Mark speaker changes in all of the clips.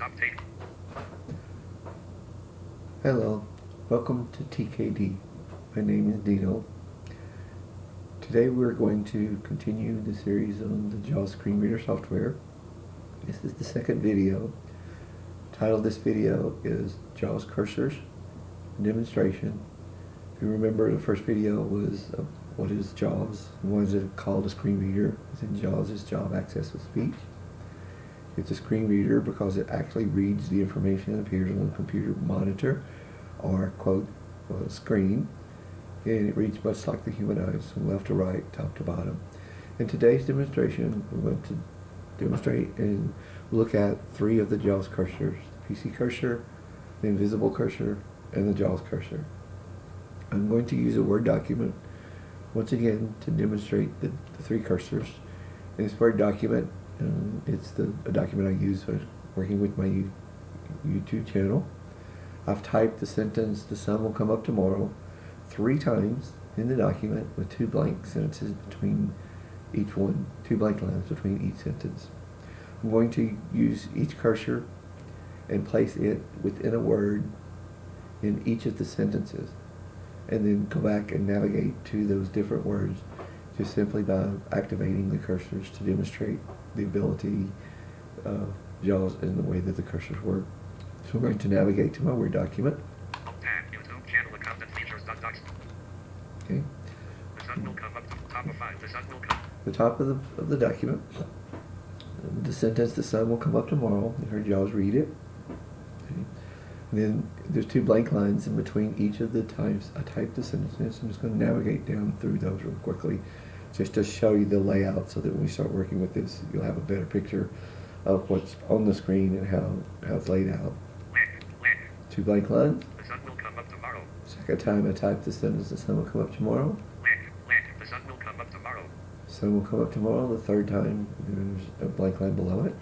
Speaker 1: Stop tape.
Speaker 2: Hello, welcome to TKD. My name is Dino. Today we're going to continue the series on the JAWS screen reader software. This is the second video. The title of this video is JAWS Cursors Demonstration. If you remember, the first video was what is JAWS? Why is it called a screen reader? In JAWS is Job Access with Speech. It's a screen reader because it actually reads the information that appears on the computer monitor or, quote, screen, and it reads much like the human eyes, from left to right, top to bottom. In today's demonstration, we're going to demonstrate and look at three of the JAWS cursors: the PC cursor, the invisible cursor, and the JAWS cursor. I'm going to use a Word document once again to demonstrate the three cursors. In this Word document, it's a document I use for working with my YouTube channel. I've typed the sentence, "The sun will come up tomorrow," 3 times in the document with 2 blank sentences between each one, 2 blank lines between each sentence. I'm going to use each cursor and place it within a word in each of the sentences, and then go back and navigate to those different words just simply by activating the cursors to demonstrate the ability of JAWS in the way that the cursors work. So we're going to navigate to my Word document.
Speaker 1: Tab, YouTube channel account and features docs.
Speaker 2: Okay.
Speaker 1: The sun will come up to top of 5. The sun will come.
Speaker 2: The top of the document, the sentence, "The sun will come up tomorrow." You heard JAWS read it. Okay. And then there's 2 blank lines in between each of the times I typed the sentences. I'm just going to navigate down through those real quickly just to show you the layout, so that when we start working with this, you'll have a better picture of what's on the screen and how it's laid out. 2 blank lines.
Speaker 1: The sun will come up tomorrow.
Speaker 2: Second time I typed the sentence, "The sun will come up tomorrow."
Speaker 1: The sun will come up tomorrow.
Speaker 2: Sun will come up tomorrow. The third time, there's a blank line below it.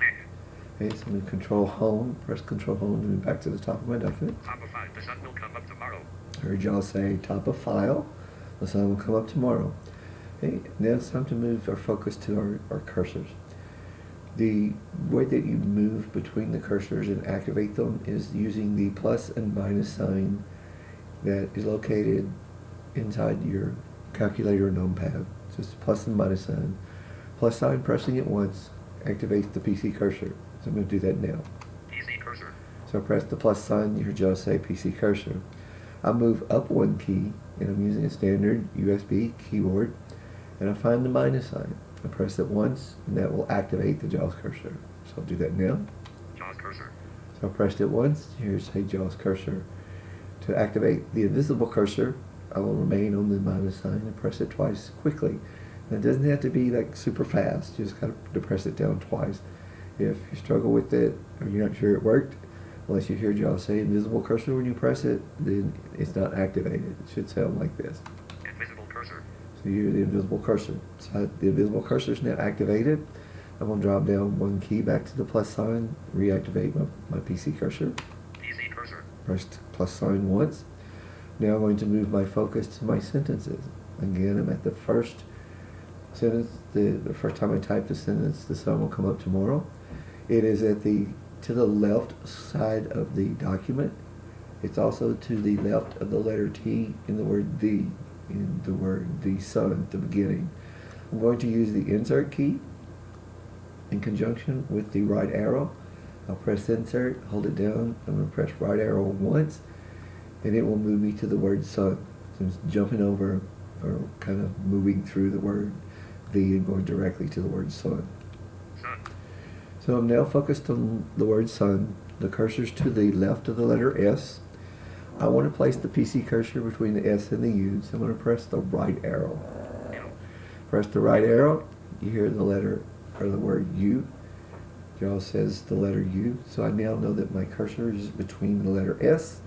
Speaker 2: Okay, so I'm going to Control Home, press Control Home to move back to the top of my document.
Speaker 1: Top of 5. The sun will come up tomorrow.
Speaker 2: I heard y'all say top of file. The sun will come up tomorrow. Okay, now it's time to move our focus to our cursors. The way that you move between the cursors and activate them is using the plus and minus sign that is located inside your calculator or numpad. So it's plus and minus sign. Plus sign, pressing it once, activates the PC cursor. So I'm going to do that now.
Speaker 1: PC cursor.
Speaker 2: So I press the plus sign, you hear JAWS say PC cursor. I move up 1 key, and I'm using a standard USB keyboard, and I find the minus sign. I press it once, and that will activate the JAWS cursor. So I'll do that now.
Speaker 1: JAWS cursor.
Speaker 2: So I pressed it once, here's say JAWS cursor. To activate the invisible cursor, I will remain on the minus sign and press it twice quickly. And it doesn't have to be like super fast, you just got to press it down twice. If you struggle with it, or you're not sure it worked, unless you hear JAWS say invisible cursor when you press it, then it's not activated. It should sound like this.
Speaker 1: Invisible cursor.
Speaker 2: So you hear the invisible cursor. So the invisible cursor is now activated. I'm going to drop down 1 key back to the plus sign, reactivate my PC cursor.
Speaker 1: PC cursor.
Speaker 2: Press plus sign once. Now I'm going to move my focus to my sentences. Again, I'm at the first sentence, the first time I type the sentence, "The sun will come up tomorrow." It is to the left side of the document. It's also to the left of the letter T in the word "the," in the word "the sun" at the beginning. I'm going to use the insert key in conjunction with the right arrow. I'll press insert, hold it down, I'm going to press right arrow once, and it will move me to the word sun. So it's jumping over, or kind of moving through the word "the" and going directly to the word sun.
Speaker 1: Sun.
Speaker 2: So I'm now focused on the word sun. The cursor's to the left of the letter S. I want to place the PC cursor between the S and the U, so I'm going to press the right arrow. Press the right arrow, you hear the letter, or the word U. JAWS says the letter U, so I now know that my cursor is between the letter S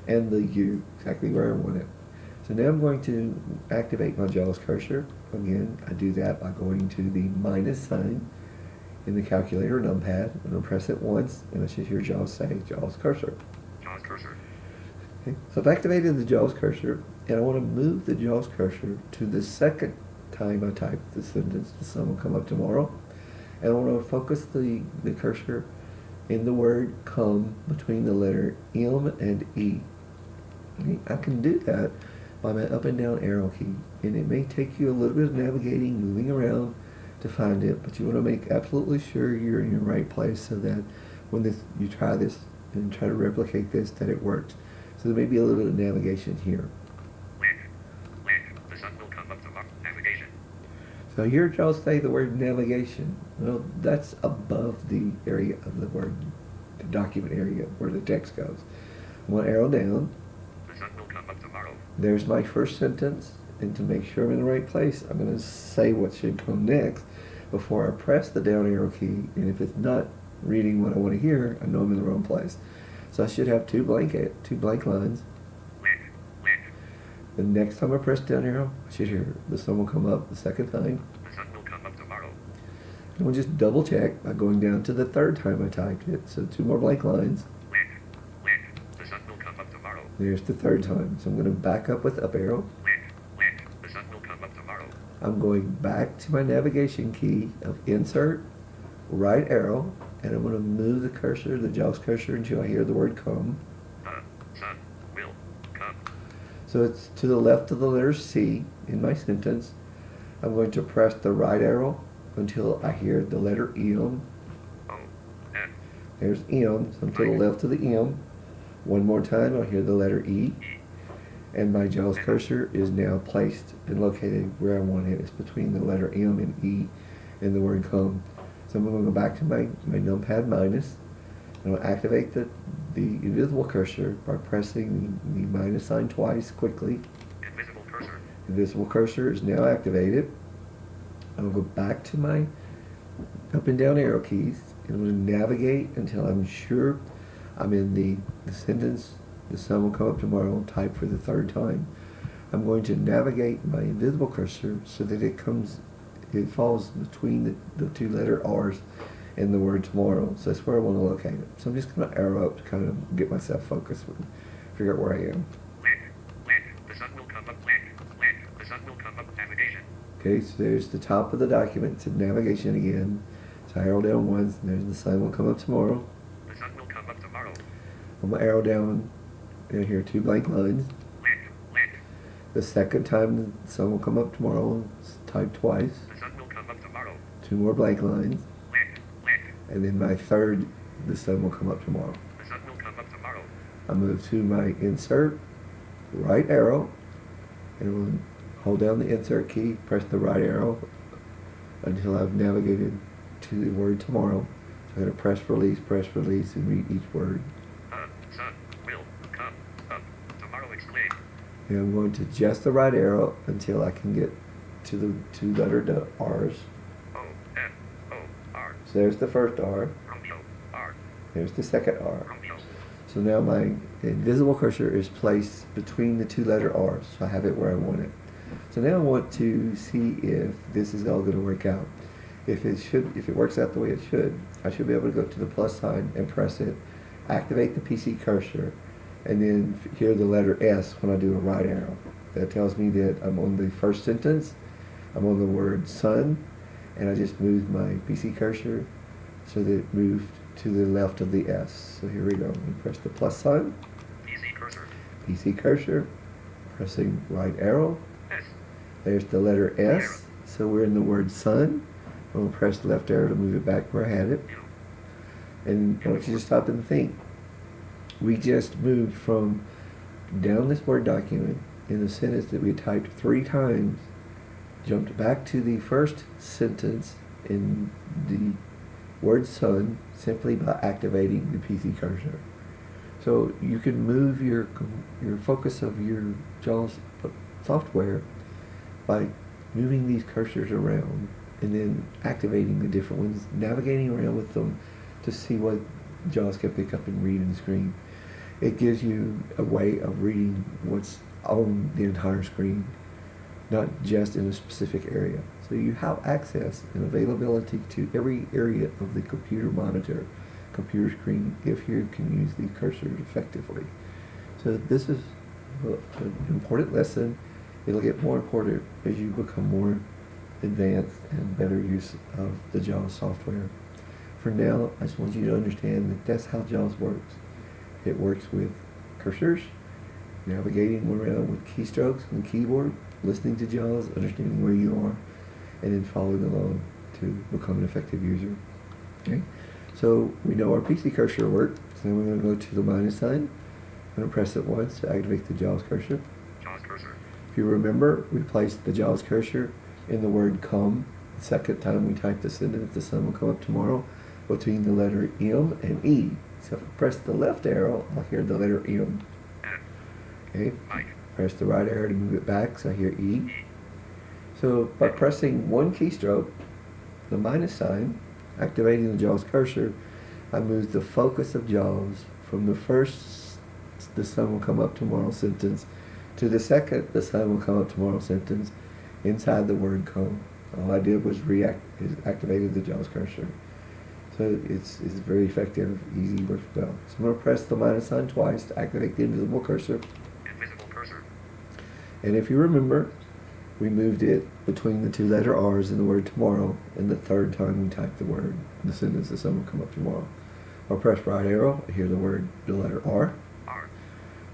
Speaker 2: and the U, exactly where I want it. So now I'm going to activate my JAWS cursor. Again, I do that by going to the minus sign in the calculator numpad. I'm going to press it once, and I should hear JAWS say JAWS cursor.
Speaker 1: JAWS cursor.
Speaker 2: Okay. So I've activated the JAWS cursor, and I want to move the JAWS cursor to the second time I type the sentence, "The sun will come up tomorrow." And I want to focus the cursor in the word come between the letter M and E. I can do that by my up and down arrow key, and it may take you a little bit of navigating, moving around to find it, but you want to make absolutely sure you're in your right place so that when you try this and try to replicate this, that it works. So there may be a little bit of navigation here.
Speaker 1: The sun will come up tomorrow. Navigation.
Speaker 2: So here I'll say the word navigation. Well, that's above the area of the word, the document area where the text goes. One arrow down.
Speaker 1: The sun will come up tomorrow.
Speaker 2: There's my first sentence, and to make sure I'm in the right place, I'm going to say what should come next before I press the down arrow key, and if it's not reading what I want to hear, I know I'm in the wrong place. So I should have two blank lines. The next time I press down arrow, I should hear the sun will come up the second time.
Speaker 1: The sun will come up tomorrow.
Speaker 2: And we'll just double check by going down to the third time I typed it. So two more blank lines.
Speaker 1: The sun will come up tomorrow.
Speaker 2: There's the third time. So I'm going to back up with up arrow.
Speaker 1: The sun will come up tomorrow.
Speaker 2: I'm going back to my navigation key of insert, right arrow, and I'm going to move the cursor, the JAWS cursor, until I hear the word come.
Speaker 1: The sun will come.
Speaker 2: So it's to the left of the letter C in my sentence. I'm going to press the right arrow until I hear the letter M.
Speaker 1: O-N.
Speaker 2: There's M, so I'm to the left of the M. One more time, I'll hear the letter E. And my JAWS cursor is now placed and located where I want it. It's between the letter M and E and the word come. So I'm going to go back to my numpad minus. And I'll activate the invisible cursor by pressing the minus sign twice quickly.
Speaker 1: Invisible cursor.
Speaker 2: Invisible cursor is now activated. I'll go back to my up and down arrow keys, and I'm going to navigate until I'm sure I'm in the sentence, the sun will come up tomorrow, type for the third time. I'm going to navigate my invisible cursor so that it falls between the two letter R's in the word tomorrow. So that's where I want to locate it. So I'm just going to arrow up to kind of get myself focused and figure out where I am.
Speaker 1: The sun will come up. The sun will come up. Navigation.
Speaker 2: Okay, so there's the top of the document. It's in navigation again. So I arrow down once, and there's the sun will come up tomorrow.
Speaker 1: The sun will come up tomorrow.
Speaker 2: I'm going to arrow down, and here two blank lines. The second time the sun will come up tomorrow, type twice.
Speaker 1: The sun will come up tomorrow.
Speaker 2: Two more blank lines. And then my third, the sun will come up tomorrow.
Speaker 1: The sun will come up tomorrow.
Speaker 2: I move to my insert, right arrow, and we'll hold down the insert key, press the right arrow until I've navigated to the word tomorrow. So I'm going to press release, and read each word.
Speaker 1: The sun will come up tomorrow. Exclaim.
Speaker 2: And I'm going to just the right arrow until I can get to the two letter R's.
Speaker 1: O-N-O-R.
Speaker 2: So there's the first R.
Speaker 1: Romeo. R.
Speaker 2: There's the second R.
Speaker 1: Romeo.
Speaker 2: So now my invisible cursor is placed between the two letter R's, so I have it where I want it. So now I want to see if this is all going to work out. If it works out the way it should, I should be able to go to the plus sign and press it, activate the PC cursor, and then hear the letter S when I do a right arrow. That tells me that I'm on the first sentence, I'm on the word sun, and I just moved my PC cursor so that it moved to the left of the S. So here we go. We press the plus sign,
Speaker 1: PC cursor.
Speaker 2: PC cursor, pressing right arrow.
Speaker 1: S.
Speaker 2: There's the letter S, so we're in the word sun. I'm going to press the left arrow to move it back where I had it. And I want you to stop and think. We just moved from down this Word document in a sentence that we typed 3 times, jumped back to the first sentence in the word sun simply by activating the PC cursor. So you can move your focus of your JAWS software by moving these cursors around and then activating the different ones, navigating around with them to see what JAWS can pick up and read in the screen. It gives you a way of reading what's on the entire screen, not just in a specific area. So you have access and availability to every area of the computer monitor, computer screen, if you can use the cursors effectively. So this is an important lesson. It'll get more important as you become more advanced and better use of the JAWS software. for now, I just want you to understand that that's how JAWS works. It works with cursors, navigating around with keystrokes on the keyboard, listening to JAWS, understanding where you are, and then following along to become an effective user. Okay? So we know our PC cursor worked, so then we're going to go to the minus sign. I'm going to press it once to activate the JAWS cursor.
Speaker 1: JAWS cursor.
Speaker 2: If you remember, we placed the JAWS cursor in the word come. The second time we type the sentence, the sun will come up tomorrow, between the letter M and E. So if I press the left arrow, I'll hear the letter M. Okay. Press the right arrow to move it back, so I hear E. So by pressing one keystroke, the minus sign, activating the JAWS cursor, I move the focus of JAWS from the first, the sun will come up tomorrow sentence, to the second, the sun will come up tomorrow sentence, inside the word come. All I did was activated the JAWS cursor. So it's very effective, easy, works well. So I'm going to press the minus sign twice to activate the invisible cursor.
Speaker 1: Invisible cursor.
Speaker 2: And if you remember, we moved it between the two letter R's in the word tomorrow, and the third time we typed the word, the sentence, the sun will come up tomorrow. I'll press right arrow, I hear the letter R.
Speaker 1: R.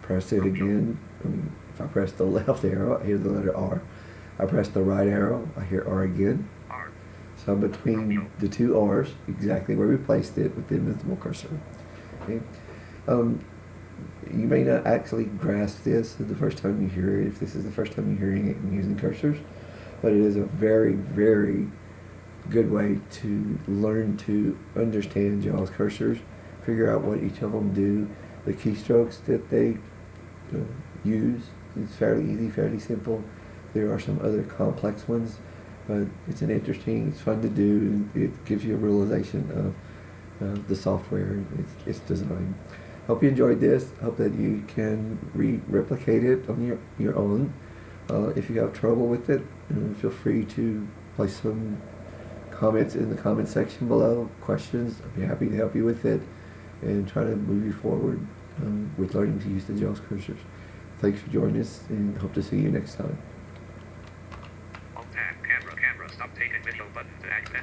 Speaker 2: Press it again. If I press the left arrow, I hear the letter R. I press the right arrow, I hear R again.
Speaker 1: R.
Speaker 2: So I'm between the two R's, exactly where we placed it with the invisible cursor. Okay. You may not actually grasp this the first time you hear it, if this is the first time you're hearing it and using cursors, but it is a very, very good way to learn to understand JAWS cursors, figure out what each of them do, the keystrokes that they use. It's fairly easy, fairly simple. There are some other complex ones, but it's it's fun to do, and it gives you a realization of the software and its design. Hope you enjoyed this. Hope that you can replicate it on your own. If you have trouble with it, feel free to place some comments in the comment section below, questions. I'd be happy to help you with it and try to move you forward with learning to use the JAWS cursors. Thanks for joining us, and hope to see you next time.
Speaker 1: Alt tab camera stop taking video button to activate.